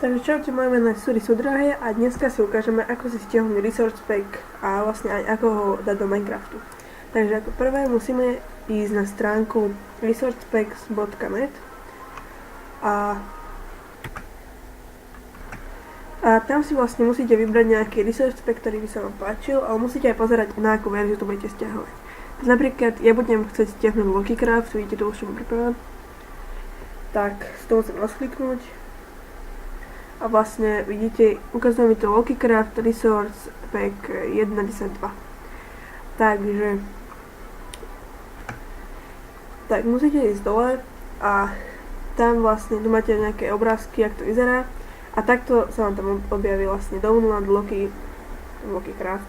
Takže čaute, moje meno je Suri Sudrahe a dneska si ukážeme, ako si stiahnuť resource pack a vlastne aj ako ho dať do Minecraftu. Takže ako prvé musíme ísť na stránku resourcepacks.net a tam si vlastne musíte vybrať nejaký resource pack, ktorý by sa vám páčil, ale musíte aj pozerať, na akú verziu to budete stiahovať. Napríklad ja budem chcieť stiahnuť Lockicraft, vidíte to už som pripravené. Tak z toho musím rozkliknúť. A vlastne vidíte, ukazuje mi to Lockicraft Resource Pack 1.10.2. Takže tak musíte ísť dole a tam vlastne tu máte nejaké obrázky, jak to vyzerá. A takto sa vám tam objaví vlastne download Lockicraft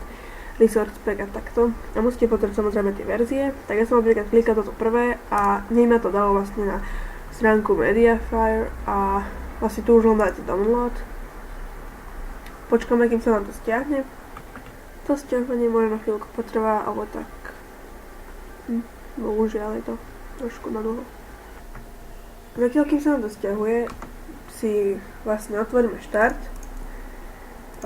Resource Pack a takto. A musíte pozrieť samozrejme tie verzie. Tak ja som napríklad klikal toto prvé a nej ma to dalo vlastne na stránku Mediafire a vlastne tu už len dáte download. Počkáme, kým sa vám to stiahne. To stiahnutie možno chvíľku potrvá, alebo tak. Bohužiaľ je to trošku nadlho. Zatiaľ, kým sa vám to stiahuje, si vlastne otvoríme štart.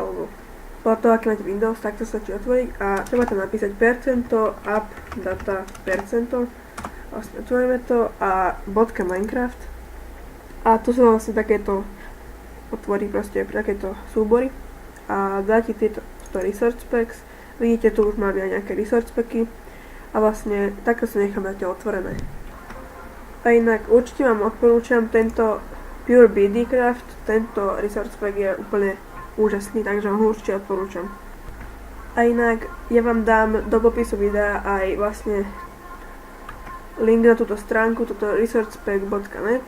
Alebo podľa toho, aký máte Windows, tak to stačí otvoriť a treba tam napísať percento, app, data, percento. Vlastne otvoríme to a .minecraft. A tu sa vlastne takéto otvorí proste takéto súbory a dáte tieto resource packs. Vidíte, tu už mám aj nejaké resource packy a vlastne takto sa nechám zatiaľ otvorené. A inak určite vám odporúčam tento Pure BD Craft, tento resource pack je úplne úžasný, takže vám ho určite odporúčam. A inak ja vám dám do popisu videa aj vlastne link na túto stránku, toto resourcepack.net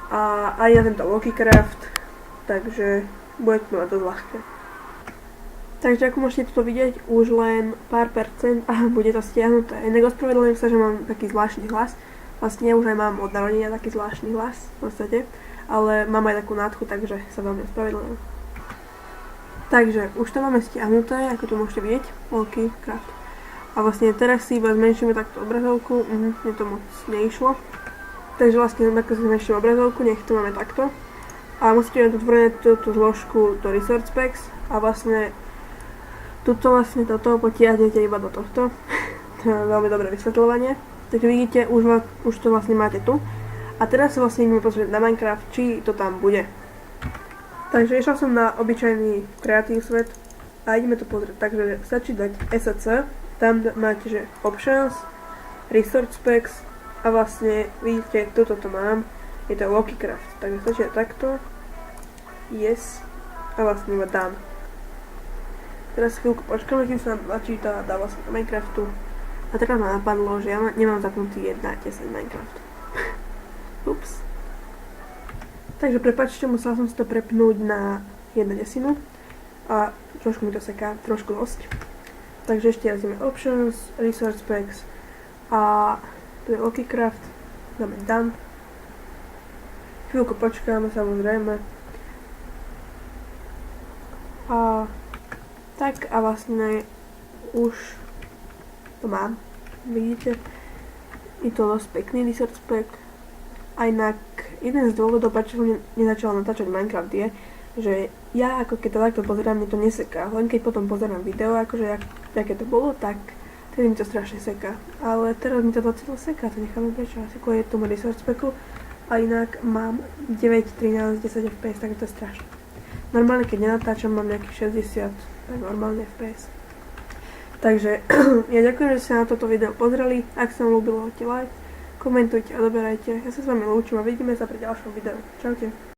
a aj na tento Lockicraft, takže bude to mať dosť ľahké. Takže ako môžete to vidieť, už len pár percent a bude to stiahnuté. Inak ospravedlňujem sa, že mám taký zvláštny hlas. Vlastne ja už aj mám od narodenia taký zvláštny hlas v podstate, ale mám aj takú nádchu, takže sa veľmi ospravedlňujem. Takže už to máme stiahnuté, ako to môžete vidieť, Lockicraft. A vlastne teraz si iba zmenšíme takto obrazovku, mne to moc neišlo. Takže vlastne takto si zmenším obrazovku, nech to máme takto. A musíte mať otvorené túto zložku do Resource Packs a vlastne toto potiahnete iba do tohto. To je veľmi dobré vysvetľovanie. Takže vidíte, už to vlastne máte tu. A teraz sa vlastne ideme pozrieť na Minecraft, či to tam bude. Takže išiel som na obyčajný Creative svet a ideme to pozrieť. Takže stačí dať SAC, tam máte, že Options, Resource Packs a vlastne vidíte, tuto to mám, je to Lockicraft. Takže stačí takto, yes a vlastne iba dám. Teraz chvíľku počkáme, kým sa nám načíta a dá vlastne do Minecraftu. A teraz ma napadlo, že ja nemám zapnutý 1.10 Minecraft. Ups. Takže prepáčte, musela som si to prepnúť na 1.10 a trošku mi to seká, trošku dosť. Takže ešte raz ideme Options, Resource Packs a tu je Lockicraft, dáme Done. Chvíľku počkáme samozrejme. A tak a vlastne už to mám, vidíte. Je to dosť pekný resource pack. A inak jeden z dôvodov, prečo som nezačala natáčať Minecraft je, že ja ako keď to takto pozerám, mne to neseká. Len keď potom pozerám video, akože aké to bolo, tak tedy mi to strašne seká. Ale teraz mi to docela seká, to necháme prečo, asi kvôli tomu resource packu. A inak mám 9, 13, 10 FPS, takže to je strašné. Normálne keď nenatáčam, mám nejakých 60, tak normálne FPS. Takže ja ďakujem, že ste na toto video pozreli. Ak sa vám ľúbilo, hoďte like, komentujte a doberajte. Ja sa s vami lúčim a vidíme sa pri ďalšom videu. Čaute.